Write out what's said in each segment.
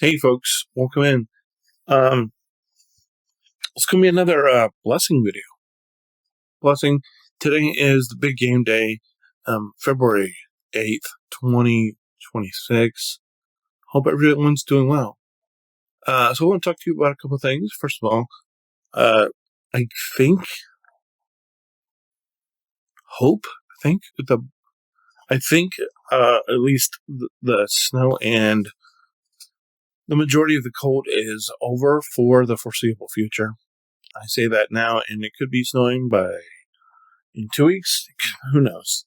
Hey, folks, welcome in. Um, it's going to be another blessing video. Blessing. Today is the big game day, February 8th, 2026. Hope everyone's doing well. So I want to talk to you about a couple of things. First of all, I think, at least the snow and the majority of the cold is over for the foreseeable future. I say that now, and it could be snowing in 2 weeks. Who knows?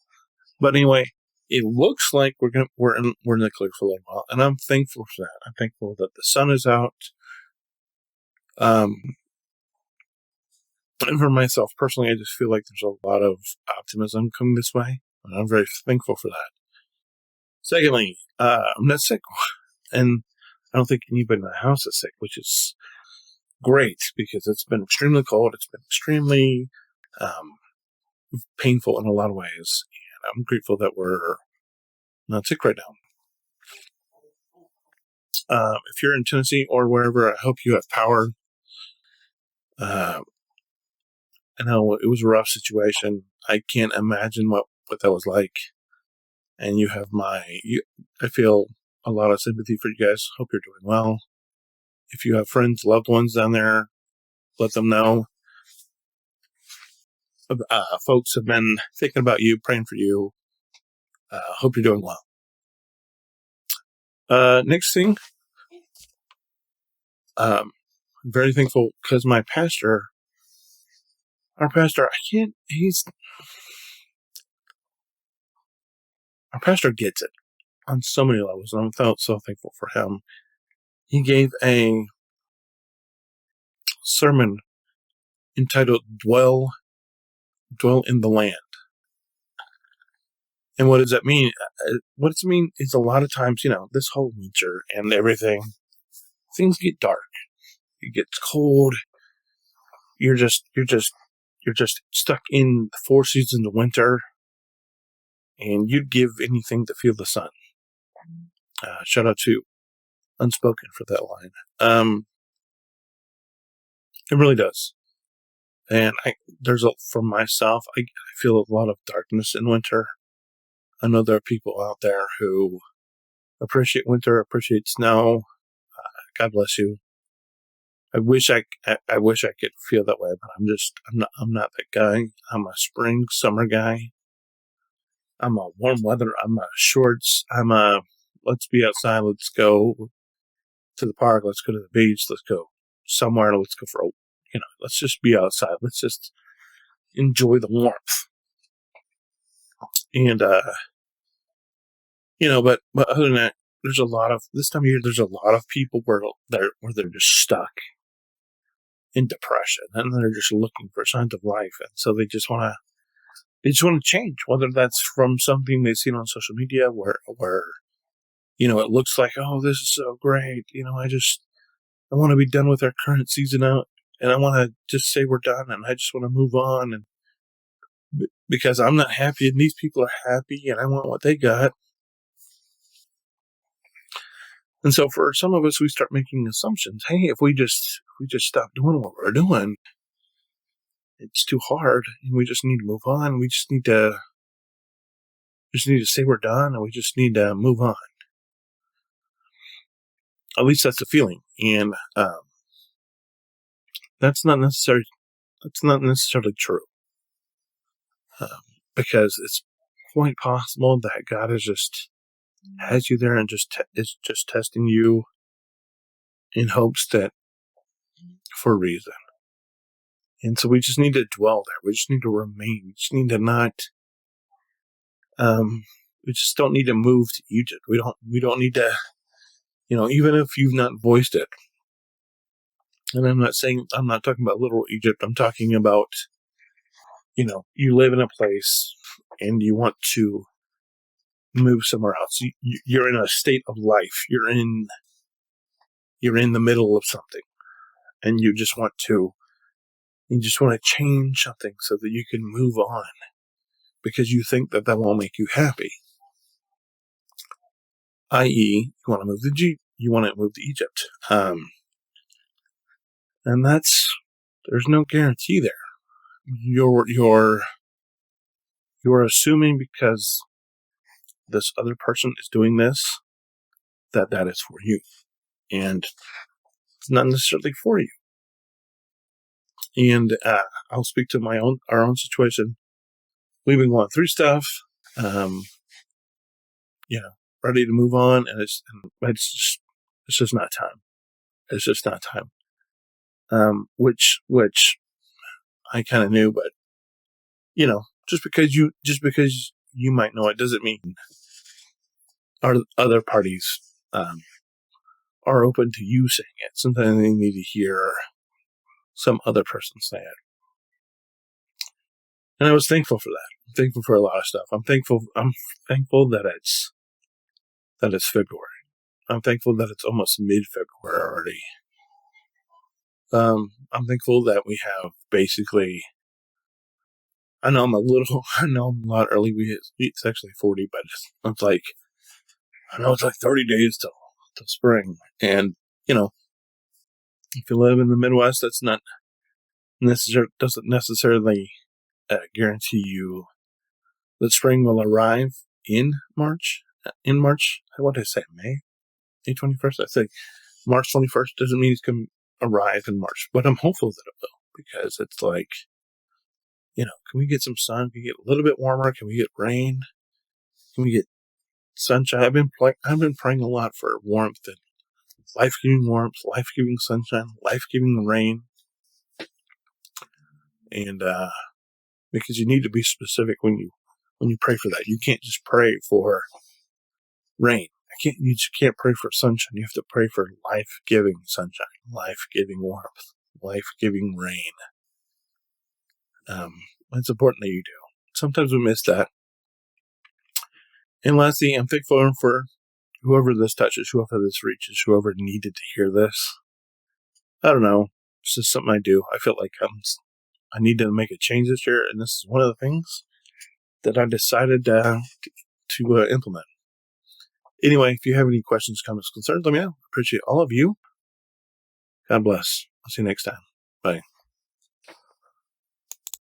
But anyway, it looks like we're in the clear for a little while, and I'm thankful for that. I'm thankful that the sun is out. And for myself personally, I just feel like there's a lot of optimism coming this way, and I'm very thankful for that. Secondly, I'm not sick, and I don't think anybody in the house is sick, which is great because it's been extremely cold. It's been extremely painful in a lot of ways, and I'm grateful that we're not sick right now. If you're in Tennessee or wherever, I hope you have power. I know it was a rough situation. I can't imagine what that was like. And you have I feel a lot of sympathy for you guys. Hope you're doing well. If you have friends, loved ones down there, let them know. Folks have been thinking about you, praying for you. Hope you're doing well. Next thing, I'm very thankful because our pastor, our pastor gets it on so many levels, and I'm so thankful for him. He gave a sermon entitled Dwell in the Land. And what does that mean? What does it mean is a lot of times, this whole winter and everything, things get dark. It gets cold. You're just stuck in the 4 seasons of winter, and you'd give anything to feel the sun. Shout out to Unspoken for that line. It really does. And for myself, I feel a lot of darkness in winter. I know there are people out there who appreciate winter, appreciate snow. God bless you. I wish I could feel that way, but I'm not that guy. I'm a spring, summer guy. I'm a warm weather. I'm a shorts. Let's be outside. Let's go to the park. Let's go to the beach. Let's go somewhere. Let's go let's just be outside. Let's just enjoy the warmth. And, but other than that, this time of year, there's a lot of people where they're just stuck in depression, and they're just looking for signs of life, and so they just want to change, whether that's from something they've seen on social media where it looks like, oh, this is so great, I want to be done with our current season out, and I want to just say we're done, and I just want to move on, and because I'm not happy and these people are happy and I want what they got. And so for some of us, we start making assumptions. Hey, if we just stop doing what we're doing, it's too hard, and we just need to move on. We just need to say we're done, and we just need to move on. At least that's the feeling, and that's not necessarily true, because it's quite possible that God has you there and is just testing you in hopes that for a reason. And so we just need to dwell there. We just need to remain. We just need to not. We just don't need to move to Egypt. We don't need to. Even if you've not voiced it. And I'm not talking about literal Egypt. I'm talking about, you live in a place and you want to move somewhere else. You're in a state of life. You're in the middle of something, and you just want to change something so that you can move on, because you think that will make you happy. I.e., you want to move you want to move to Egypt. And there's no guarantee there. You're assuming because this other person is doing this, that is for you. And it's not necessarily for you. And I'll speak to our own situation. We've been going through stuff, ready to move on, and it's just not time. It's just not time. Which I kind of knew, but just because you might know it doesn't mean our other parties are open to you saying it. Sometimes they need to hear some other person say it. And I was thankful for that. I'm thankful for a lot of stuff. I'm thankful that it's February. I'm thankful that it's almost mid-February already. I'm thankful that we have basically, I know I'm a lot early. It's actually 40, but it's like, I know it's like 30 days till spring. And, if you live in the Midwest, that's not doesn't necessarily guarantee you that spring will arrive in March. What did I say? May 21st? I say March 21st doesn't mean it's going to arrive in March, but I'm hopeful that it will, because it's like, can we get some sun? Can we get a little bit warmer? Can we get rain? Can we get sunshine? I've been praying a lot for warmth and life-giving warmth, life-giving sunshine, life-giving rain. And because you need to be specific when you pray for that. You can't just pray for rain. You just can't pray for sunshine. You have to pray for life-giving sunshine, life-giving warmth, life-giving rain. It's important that you do. Sometimes we miss that. And lastly, I'm thankful for whoever this touches, whoever this reaches, whoever needed to hear this. I don't know. It's just something I do. I feel like I need to make a change this year, and this is one of the things that I decided to implement. Anyway, if you have any questions, comments, concerns, let me know. I appreciate all of you. God bless. I'll see you next time. Bye.